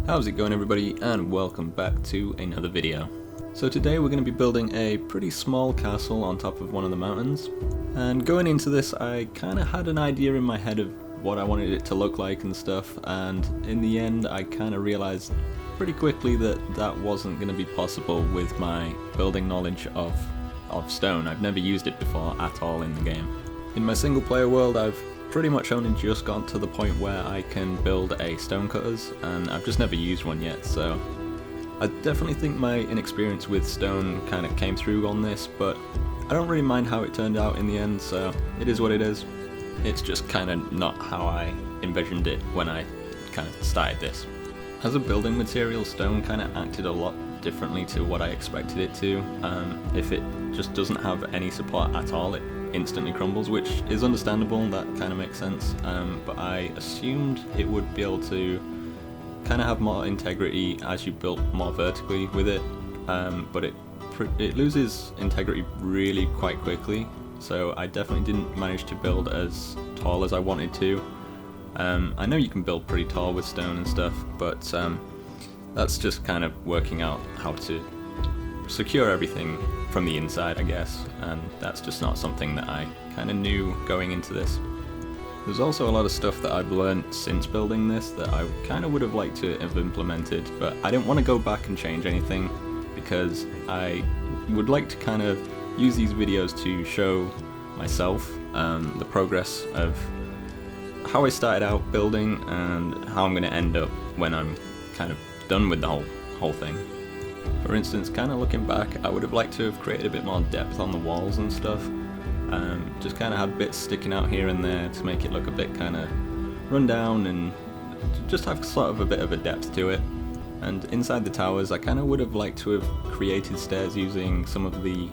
How's it going, everybody, and welcome back to another video. So today we're going to be building a pretty small castle on top of one of the mountains, and going into this I kind of had an idea in my head of what I wanted it to look like and stuff, and in the end I kind of realized pretty quickly that that wasn't going to be possible with my building knowledge of stone. I've never used it before at all in the game. In my single player world I've pretty much only just got to the point where I can build a stonecutters, and I've just never used one yet, so I definitely think my inexperience with stone kind of came through on this, but I don't really mind how it turned out in the end, so it is what it is. It's just kind of not how I envisioned it when I kind of started this. As a building material, stone kind of acted a lot differently to what I expected it to. If it just doesn't have any support at all, it instantly crumbles, which is understandable, that kind of makes sense, but I assumed it would be able to kind of have more integrity as you built more vertically with it, but it loses integrity really quite quickly, so I definitely didn't manage to build as tall as I wanted to. I know you can build pretty tall with stone and stuff, but that's just kind of working out how to secure everything from the inside, I guess, and that's just not something that I kind of knew going into this. There's also a lot of stuff that I've learned since building this that I kind of would have liked to have implemented, but I didn't want to go back and change anything because I would like to kind of use these videos to show myself the progress of how I started out building and how I'm going to end up when I'm kind of done with the whole thing. For instance, kind of looking back, I would have liked to have created a bit more depth on the walls and stuff. Just kind of have bits sticking out here and there to make it look a bit kind of run down and just have sort of a bit of a depth to it. And inside the towers, I kind of would have liked to have created stairs using some of the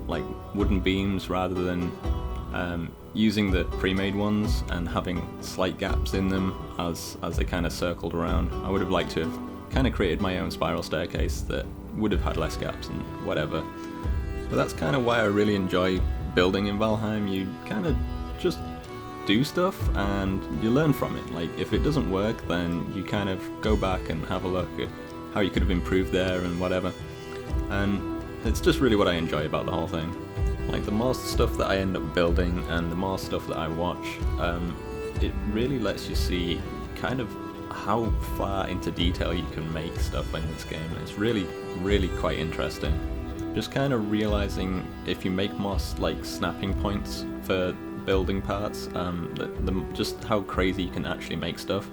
like wooden beams rather than using the pre-made ones and having slight gaps in them as they kind of circled around. I would have liked to have kind of created my own spiral staircase that would have had less gaps and whatever. But that's kind of why I really enjoy building in Valheim. You kind of just do stuff and you learn from it. Like, if it doesn't work, then you kind of go back and have a look at how you could have improved there and whatever. And it's just really what I enjoy about the whole thing. Like, the more stuff that I end up building and the more stuff that I watch, it really lets you see kind of how far into detail you can make stuff in this game. It's really, really quite interesting. Just kind of realizing if you make more like snapping points for building parts, just how crazy you can actually make stuff,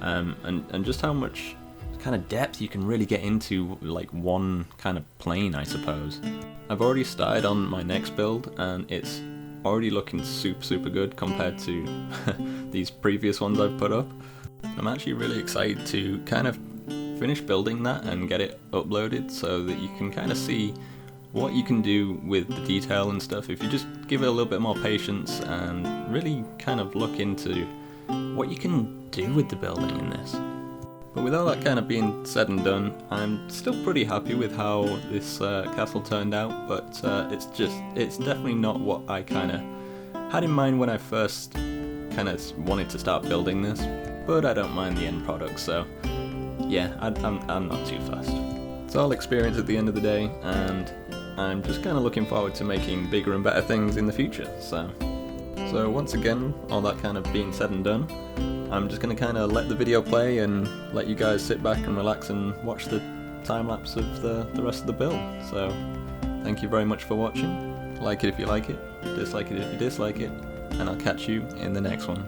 and just how much kind of depth you can really get into like one kind of plane, I suppose. I've already started on my next build and it's already looking super good compared to these previous ones I've put up. I'm actually really excited to kind of finish building that and get it uploaded so that you can kind of see what you can do with the detail and stuff if you just give it a little bit more patience and really kind of look into what you can do with the building in this. But with all that kind of being said and done, I'm still pretty happy with how this castle turned out, but it's definitely not what I kind of had in mind when I first kind of wanted to start building this. But I don't mind the end product, so yeah, I'm not too fussed. It's all experience at the end of the day, and I'm just kind of looking forward to making bigger and better things in the future. So once again, all that kind of being said and done, I'm just going to kind of let the video play and let you guys sit back and relax and watch the time lapse of the rest of the build. So thank you very much for watching. Like it if you like it, dislike it if you dislike it, and I'll catch you in the next one.